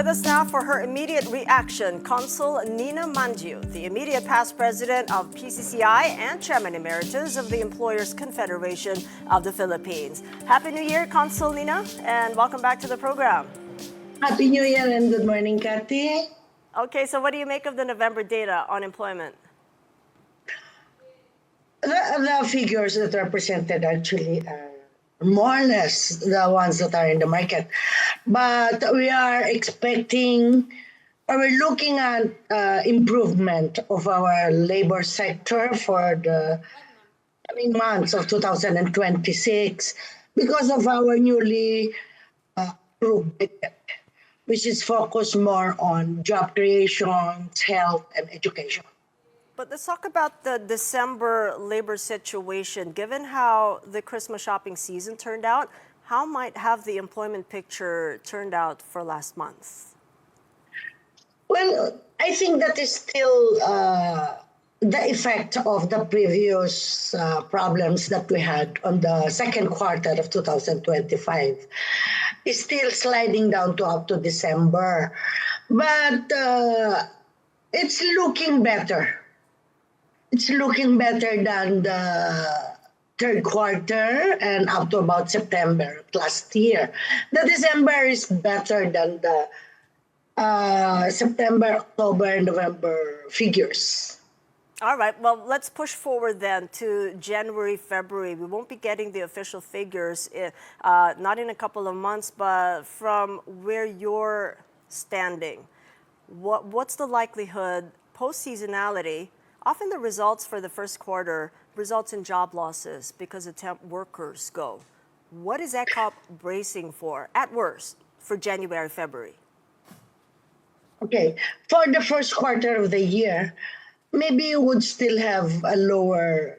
With us now for her immediate reaction, Consul Nina Mangio, the immediate past president of PCCI and chairman emeritus of the Employers Confederation of the Philippines. Happy New Year, Consul Nina, and welcome back to the program. Happy New Year and good morning, Kathy. Okay, so what do you make of the November data on employment? The figures that are presented actually are more or less the ones that are in the market. But we are expecting, or we're looking at improvement of our labor sector for the coming months of 2026 because of our newly approved budget, which is focused more on job creation, health, and education. But let's talk about the December labor situation. Given how the Christmas shopping season turned out, how might have the employment picture turned out for last month? Well, I think that is still the effect of the previous problems that we had on the second quarter of 2025. It's still sliding down to up to December. But it's looking better. It's looking better than the third quarter and up to about September last year. The December is better than the September, October, November figures. All right, well, let's push forward then to January, February. We won't be getting the official figures, not in a couple of months, but from where you're standing, what's the likelihood post-seasonality? Often the results for the first quarter results in job losses because the temp workers go. What is ECOP bracing for, at worst, for January, February? Okay, for the first quarter of the year, maybe you would still have a lower,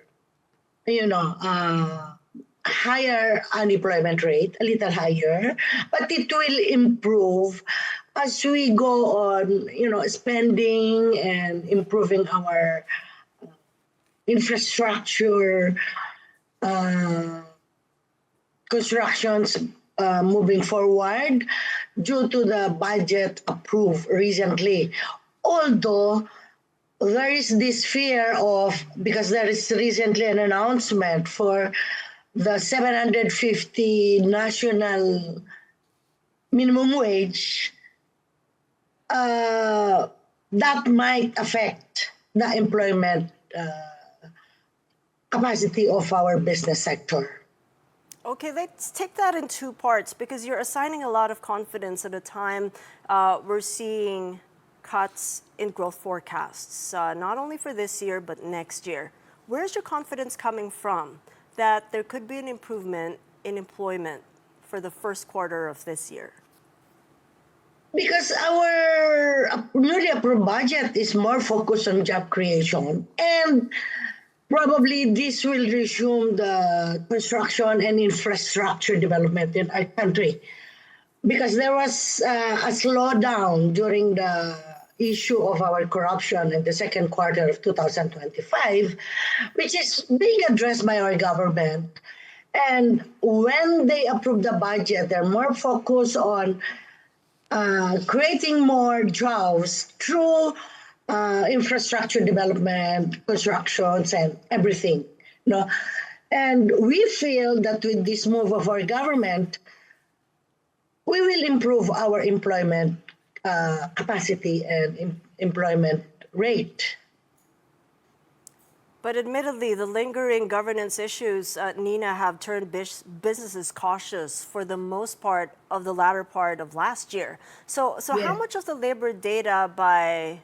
higher unemployment rate, a little higher, but it will improve as we go on, spending and improving our infrastructure, constructions moving forward due to the budget approved recently. Although there is this fear of, because there is recently an announcement for the 750 national minimum wage, that might affect the employment capacity of our business sector. Okay, let's take that in two parts because you're assigning a lot of confidence at a time we're seeing cuts in growth forecasts, not only for this year, but next year. Where's your confidence coming from that there could be an improvement in employment for the first quarter of this year? Because our newly approved budget is more focused on job creation, and probably this will resume the construction and infrastructure development in our country. Because there was a slowdown during the issue of our corruption in the second quarter of 2025, which is being addressed by our government. And when they approve the budget, they're more focused on creating more jobs through infrastructure development, constructions, and everything. And we feel that with this move of our government, we will improve our employment capacity and employment rate. But admittedly, the lingering governance issues, Nina, have turned businesses cautious for the most part of the latter part of last year. So yeah. How much of the labor data by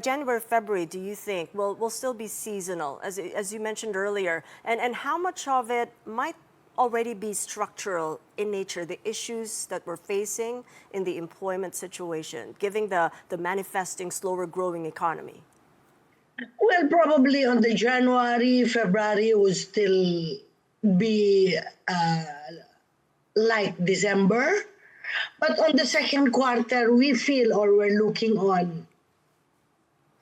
January, February do you think will still be seasonal, as you mentioned earlier? And how much of it might already be structural in nature, the issues that we're facing in the employment situation, given the manifesting slower growing economy? Well, probably on the January, February will still be like December. But on the second quarter, we feel, or we're looking on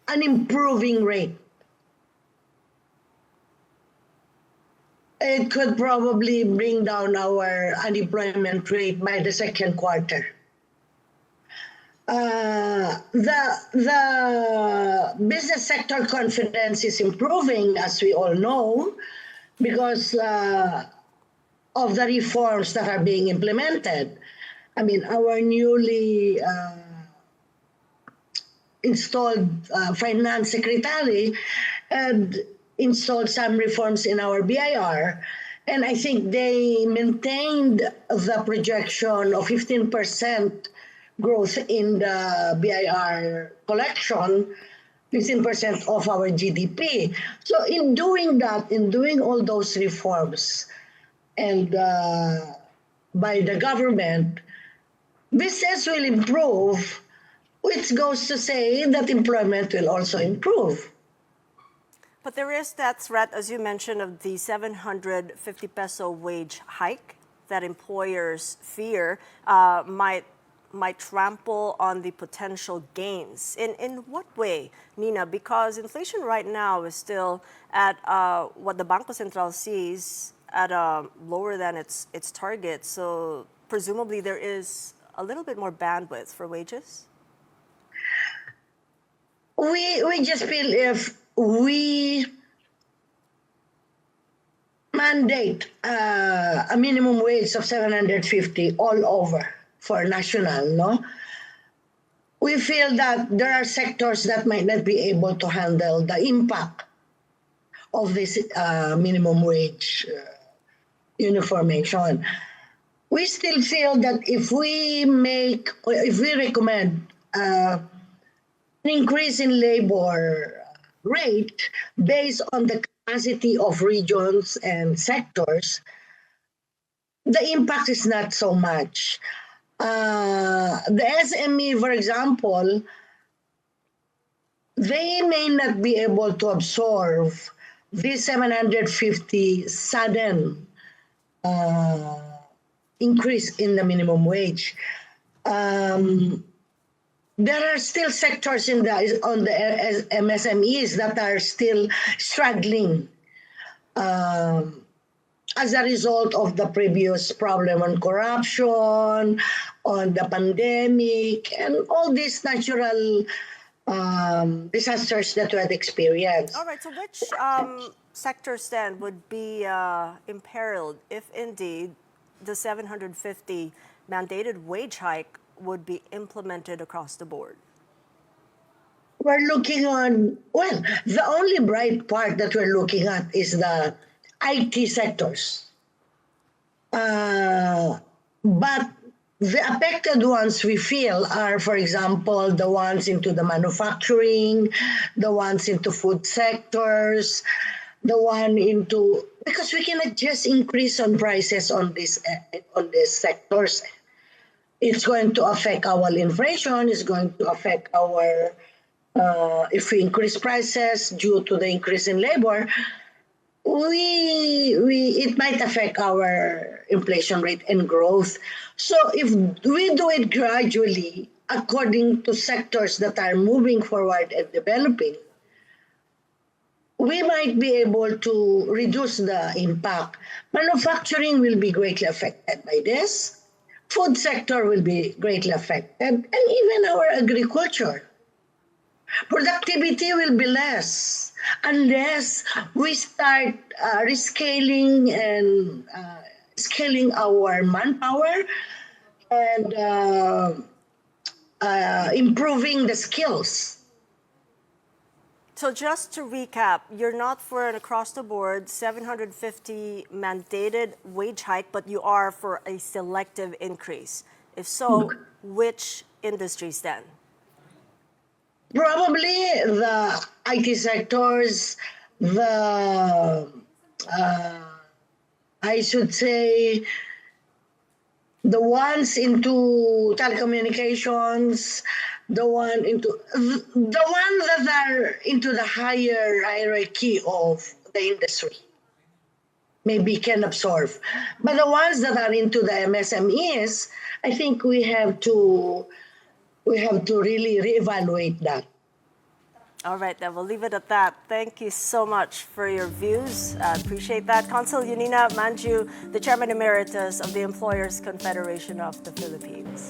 an improving rate. It could probably bring down our unemployment rate by the second quarter. the business sector confidence is improving, as we all know, because of the reforms that are being implemented. I mean, our newly installed finance secretary had installed some reforms in our BIR, and I think they maintained the projection of 15% growth in the BIR collection, 15% of our GDP. So in doing that, in doing all those reforms, and by the government, business will improve, which goes to say that employment will also improve. But there is that threat, as you mentioned, of the 750 peso wage hike that employers fear might trample on the potential gains. In what way, Nina? Because inflation right now is still at what the Bangko Sentral sees at lower than its target. So presumably there is a little bit more bandwidth for wages? We just feel if we mandate a minimum wage of 750 all over for national, no? We feel that there are sectors that might not be able to handle the impact of this minimum wage uniformation. We still feel that if we recommend an increase in labor rate based on the capacity of regions and sectors, the impact is not so much. The SME, for example, they may not be able to absorb this 750 sudden increase in the minimum wage. There are still sectors on the MSMEs that are still struggling as a result of the previous problem on corruption, on the pandemic, and all these natural disasters that we had experienced. All right, so which sectors then would be imperiled if indeed the 750 mandated wage hike would be implemented across the board? We're looking on, well, the only bright part that we're looking at is the IT sectors. But the affected ones we feel are, for example, the ones into the manufacturing, the ones into food sectors, the one into, because we cannot just increase on prices on these sectors. It's going to affect our inflation. It's going to affect our, if we increase prices due to the increase in labor, it might affect our inflation rate and growth. So if we do it gradually, according to sectors that are moving forward and developing, we might be able to reduce the impact. Manufacturing will be greatly affected by this. Food sector will be greatly affected, and even our agriculture. Productivity will be less unless we start rescaling and scaling our manpower and improving the skills. So just to recap, you're not for an across-the-board 750 mandated wage hike, but you are for a selective increase. If so, which industries then? Probably the IT sectors, I should say, the ones into telecommunications, the ones that are into the higher hierarchy of the industry maybe can absorb. But the ones that are into the MSMEs, I think we have to really reevaluate that. All right, then we'll leave it at that. Thank you so much for your views. Appreciate that. Consul Yunina Mangio, the Chairman Emeritus of the Employers Confederation of the Philippines.